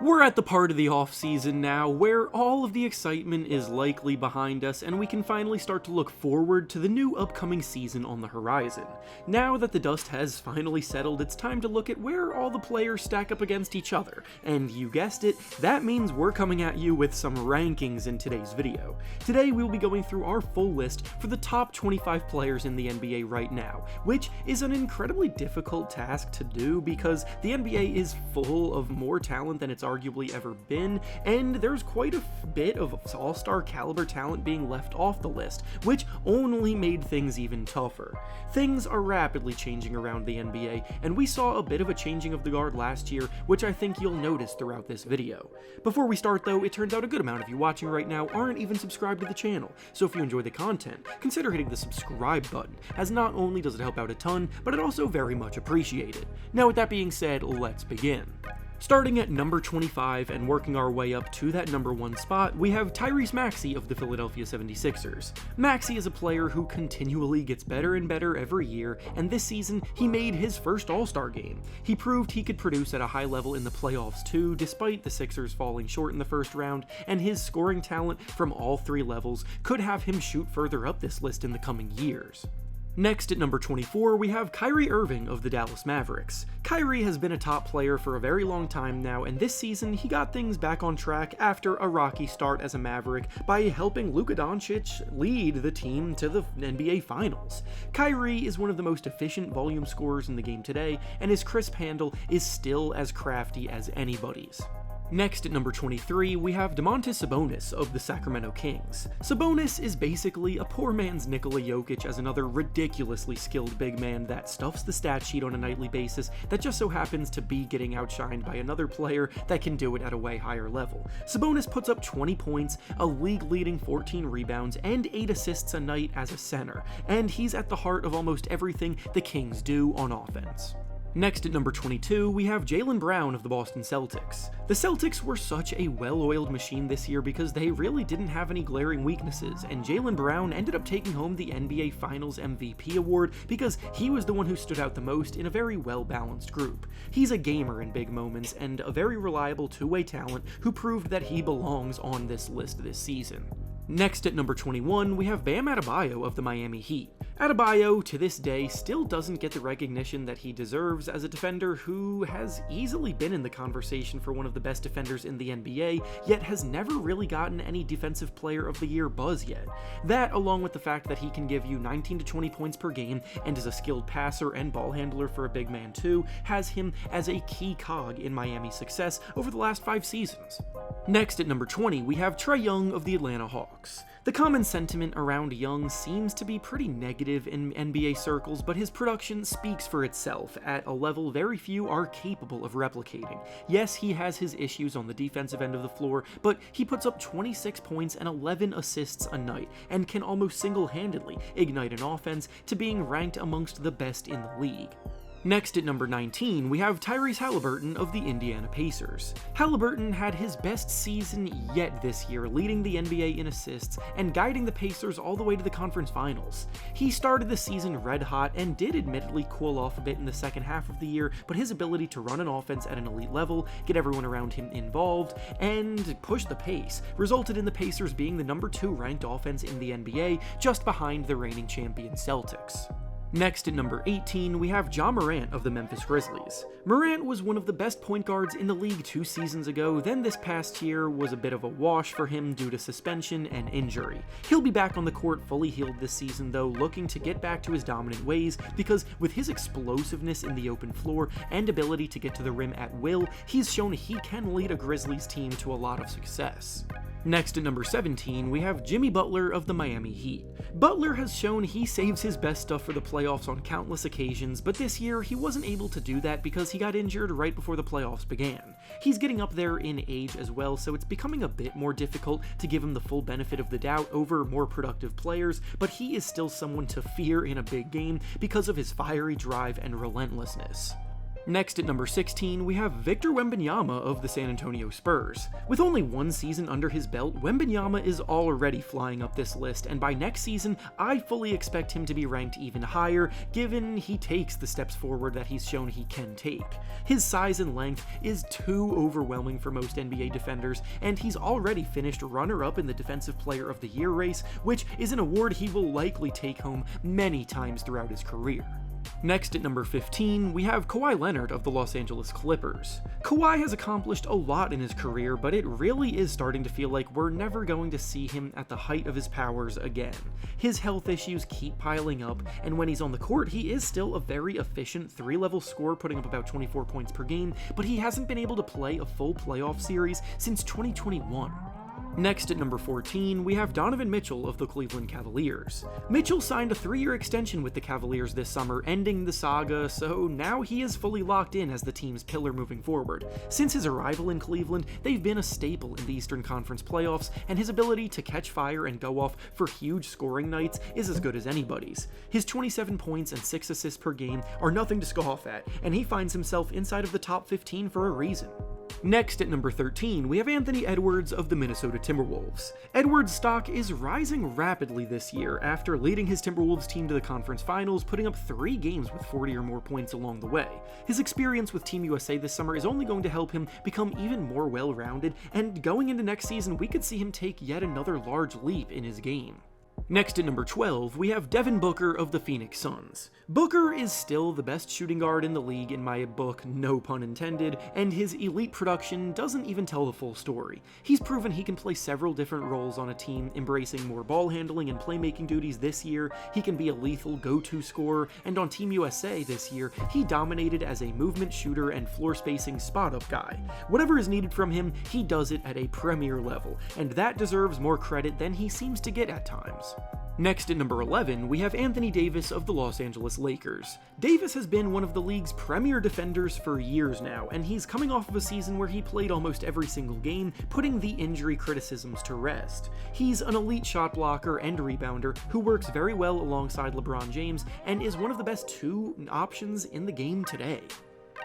We're at the part of the offseason now where all of the excitement is likely behind us and we can finally start to look forward to the new upcoming season on the horizon. Now that the dust has finally settled, it's time to look at where all the players stack up against each other, and you guessed it, that means we're coming at you with some rankings in today's video. Today we'll be going through our full list for the top 25 players in the NBA right now, which is an incredibly difficult task to do because the NBA is full of more talent than it's arguably ever been, and there's quite a bit of all-star caliber talent being left off the list, which only made things even tougher. Things are rapidly changing around the NBA, and we saw a bit of a changing of the guard last year, which I think you'll notice throughout this video. Before we start though, it turns out a good amount of you watching right now aren't even subscribed to the channel, so if you enjoy the content, consider hitting the subscribe button, as not only does it help out a ton, but it also very much appreciated. Now with that being said, let's begin. Starting at number 25 and working our way up to that number 1 spot, we have Tyrese Maxi of the Philadelphia 76ers. Maxi is a player who continually gets better and better every year, and this season he made his first All-Star game. He proved he could produce at a high level in the playoffs too, despite the Sixers falling short in the first round, and his scoring talent from all 3 levels could have him shoot further up this list in the coming years. Next at number 24, we have Kyrie Irving of the Dallas Mavericks. Kyrie has been a top player for a very long time now, and this season he got things back on track after a rocky start as a Maverick by helping Luka Doncic lead the team to the NBA Finals. Kyrie is one of the most efficient volume scorers in the game today, and his crisp handle is still as crafty as anybody's. Next at number 23, we have Damonte Sabonis of the Sacramento Kings. Sabonis is basically a poor man's Nikola Jokic as another ridiculously skilled big man that stuffs the stat sheet on a nightly basis that just so happens to be getting outshined by another player that can do it at a way higher level. Sabonis puts up 20 points, a league-leading 14 rebounds, and 8 assists a night as a center, and he's at the heart of almost everything the Kings do on offense. Next at number 22, we have Jaylen Brown of the Boston Celtics. The Celtics were such a well-oiled machine this year because they really didn't have any glaring weaknesses, and Jaylen Brown ended up taking home the NBA Finals MVP award because he was the one who stood out the most in a very well-balanced group. He's a gamer in big moments and a very reliable two-way talent who proved that he belongs on this list this season. Next at number 21, we have Bam Adebayo of the Miami Heat. Adebayo, to this day, still doesn't get the recognition that he deserves as a defender who has easily been in the conversation for one of the best defenders in the NBA, yet has never really gotten any Defensive Player of the Year buzz yet. That, along with the fact that he can give you 19 to 20 points per game and is a skilled passer and ball handler for a big man too, has him as a key cog in Miami's success over the last 5 seasons. Next at number 20, we have Trey Young of the Atlanta Hawks. The common sentiment around Young seems to be pretty negative in NBA circles, but his production speaks for itself at a level very few are capable of replicating. Yes, he has his issues on the defensive end of the floor, but he puts up 26 points and 11 assists a night, and can almost single-handedly ignite an offense to being ranked amongst the best in the league. Next at number 19, we have Tyrese Haliburton of the Indiana Pacers. Haliburton had his best season yet this year, leading the NBA in assists and guiding the Pacers all the way to the conference finals. He started the season red hot and did admittedly cool off a bit in the second half of the year, but his ability to run an offense at an elite level, get everyone around him involved, and push the pace resulted in the Pacers being the number 2 ranked offense in the NBA, just behind the reigning champion Celtics. Next at number 18, we have Ja Morant of the Memphis Grizzlies. Morant was one of the best point guards in the league 2 seasons ago, then this past year was a bit of a wash for him due to suspension and injury. He'll be back on the court fully healed this season though, looking to get back to his dominant ways because with his explosiveness in the open floor and ability to get to the rim at will, he's shown he can lead a Grizzlies team to a lot of success. Next at number 17, we have Jimmy Butler of the Miami Heat. Butler has shown he saves his best stuff for the playoffs on countless occasions, but this year he wasn't able to do that because he got injured right before the playoffs began. He's getting up there in age as well, so it's becoming a bit more difficult to give him the full benefit of the doubt over more productive players, but he is still someone to fear in a big game because of his fiery drive and relentlessness. Next at number 16, we have Victor Wembanyama of the San Antonio Spurs. With only one season under his belt, Wembanyama is already flying up this list, and by next season, I fully expect him to be ranked even higher, given he takes the steps forward that he's shown he can take. His size and length is too overwhelming for most NBA defenders, and he's already finished runner-up in the Defensive Player of the Year race, which is an award he will likely take home many times throughout his career. Next at number 15, we have Kawhi Leonard of the Los Angeles Clippers. Kawhi has accomplished a lot in his career, but it really is starting to feel like we're never going to see him at the height of his powers again. His health issues keep piling up, and when he's on the court, he is still a very efficient 3-level scorer, putting up about 24 points per game, but he hasn't been able to play a full playoff series since 2021. Next at number 14, we have Donovan Mitchell of the Cleveland Cavaliers. Mitchell signed a 3-year extension with the Cavaliers this summer, ending the saga, so now he is fully locked in as the team's pillar moving forward. Since his arrival in Cleveland, they've been a staple in the Eastern Conference playoffs, and his ability to catch fire and go off for huge scoring nights is as good as anybody's. His 27 points and 6 assists per game are nothing to scoff at, and he finds himself inside of the top 15 for a reason. Next at number 13, we have Anthony Edwards of the Minnesota Timberwolves. Edwards' stock is rising rapidly this year after leading his Timberwolves team to the conference finals, putting up 3 games with 40 or more points along the way. His experience with Team USA this summer is only going to help him become even more well-rounded, and going into next season, we could see him take yet another large leap in his game. Next at number 12, we have Devin Booker of the Phoenix Suns. Booker is still the best shooting guard in the league in my book, no pun intended, and his elite production doesn't even tell the full story. He's proven he can play several different roles on a team, embracing more ball handling and playmaking duties this year. He can be a lethal go-to scorer, and on Team USA this year, he dominated as a movement shooter and floor spacing spot-up guy. Whatever is needed from him, he does it at a premier level, and that deserves more credit than he seems to get at times. Next at number 11, we have Anthony Davis of the Los Angeles Lakers. Davis has been one of the league's premier defenders for years now, and he's coming off of a season where he played almost every single game, putting the injury criticisms to rest. He's an elite shot blocker and rebounder who works very well alongside LeBron James and is one of the best 2 options in the game today.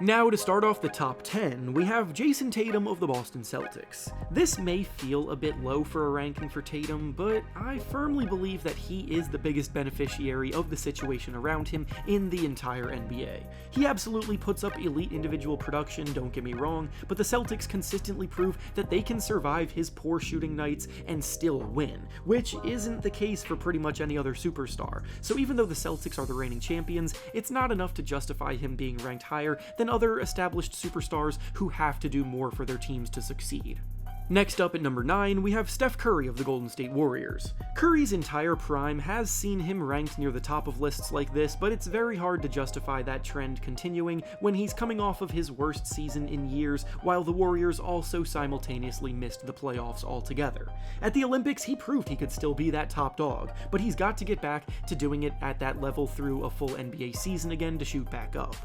Now, to start off the top 10, we have Jayson Tatum of the Boston Celtics. This may feel a bit low for a ranking for Tatum, but I firmly believe that he is the biggest beneficiary of the situation around him in the entire NBA. He absolutely puts up elite individual production, don't get me wrong, but the Celtics consistently prove that they can survive his poor shooting nights and still win, which isn't the case for pretty much any other superstar. So even though the Celtics are the reigning champions, it's not enough to justify him being ranked higher than other established superstars who have to do more for their teams to succeed. Next up at number 9, we have Steph Curry of the Golden State Warriors. Curry's entire prime has seen him ranked near the top of lists like this, but it's very hard to justify that trend continuing when he's coming off of his worst season in years, while the Warriors also simultaneously missed the playoffs altogether. At the Olympics, he proved he could still be that top dog, but he's got to get back to doing it at that level through a full NBA season again to shoot back up.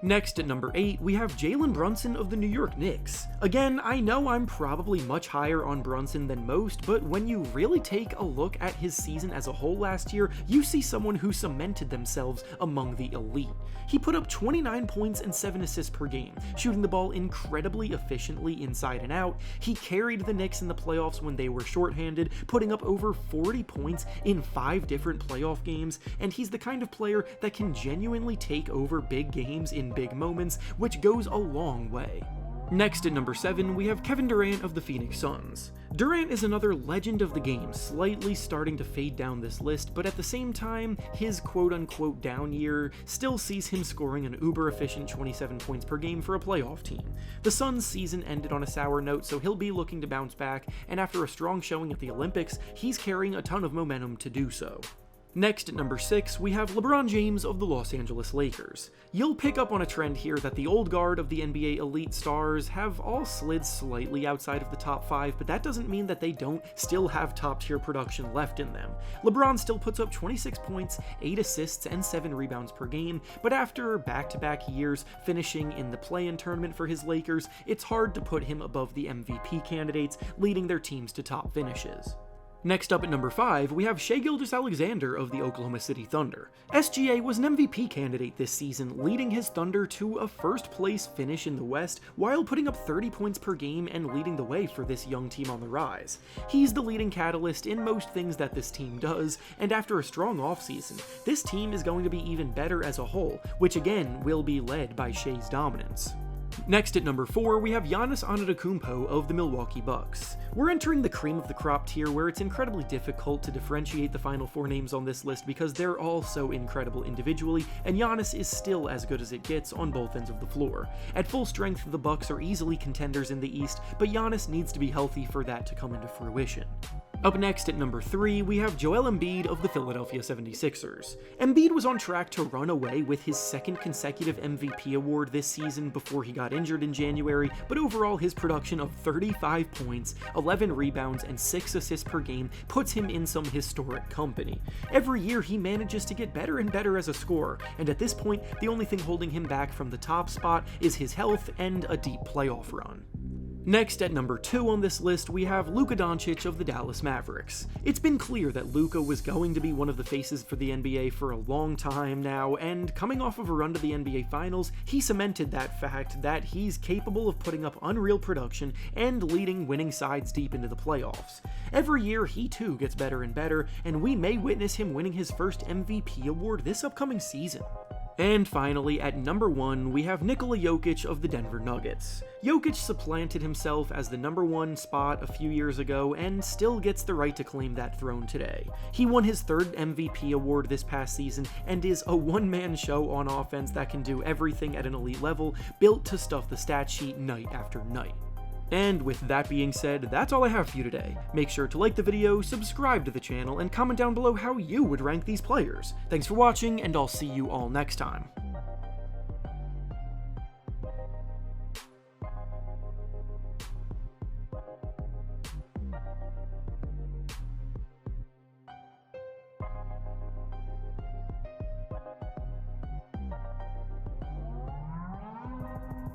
Next at number 8, we have Jaylen Brunson of the New York Knicks. Again, I know I'm probably much higher on Brunson than most, but when you really take a look at his season as a whole last year, you see someone who cemented themselves among the elite. He put up 29 points and 7 assists per game, shooting the ball incredibly efficiently inside and out. He carried the Knicks in the playoffs when they were shorthanded, putting up over 40 points in 5 different playoff games, and he's the kind of player that can genuinely take over big games in big moments, which goes a long way. Next at number 7, we have Kevin Durant of the Phoenix Suns. Durant is another legend of the game, slightly starting to fade down this list, but at the same time, his quote-unquote down year still sees him scoring an uber-efficient 27 points per game for a playoff team. The Suns' season ended on a sour note, so he'll be looking to bounce back, and after a strong showing at the Olympics, he's carrying a ton of momentum to do so. Next at number 6, we have LeBron James of the Los Angeles Lakers. You'll pick up on a trend here that the old guard of the NBA elite stars have all slid slightly outside of the top 5, but that doesn't mean that they don't still have top-tier production left in them. LeBron still puts up 26 points, 8 assists, and 7 rebounds per game, but after back-to-back years finishing in the play-in tournament for his Lakers, it's hard to put him above the MVP candidates, leading their teams to top finishes. Next up at number 5, we have Shai GilgeousAlexander of the Oklahoma City Thunder. SGA was an MVP candidate this season, leading his Thunder to a first-place finish in the West while putting up 30 points per game and leading the way for this young team on the rise. He's the leading catalyst in most things that this team does, and after a strong offseason, this team is going to be even better as a whole, which again will be led by Shai's dominance. Next at number 4, we have Giannis Antetokounmpo of the Milwaukee Bucks. We're entering the cream of the crop tier where it's incredibly difficult to differentiate the final 4 names on this list because they're all so incredible individually, and Giannis is still as good as it gets on both ends of the floor. At full strength, the Bucks are easily contenders in the East, but Giannis needs to be healthy for that to come into fruition. Up next at number 3, we have Joel Embiid of the Philadelphia 76ers. Embiid was on track to run away with his second consecutive MVP award this season before he got injured in January, but overall his production of 35 points, 11 rebounds, and 6 assists per game puts him in some historic company. Every year he manages to get better and better as a scorer, and at this point, the only thing holding him back from the top spot is his health and a deep playoff run. Next, at number 2 on this list, we have Luka Doncic of the Dallas Mavericks. It's been clear that Luka was going to be one of the faces for the NBA for a long time now, and coming off of a run to the NBA Finals, he cemented that fact that he's capable of putting up unreal production and leading winning sides deep into the playoffs. Every year, he too gets better and better, and we may witness him winning his first MVP award this upcoming season. And finally, at number 1, we have Nikola Jokic of the Denver Nuggets. Jokic supplanted himself as the number 1 spot a few years ago and still gets the right to claim that throne today. He won his 3rd MVP award this past season and is a one-man show on offense that can do everything at an elite level, built to stuff the stat sheet night after night. And with that being said, that's all I have for you today. Make sure to like the video, subscribe to the channel, and comment down below how you would rank these players. Thanks for watching, and I'll see you all next time.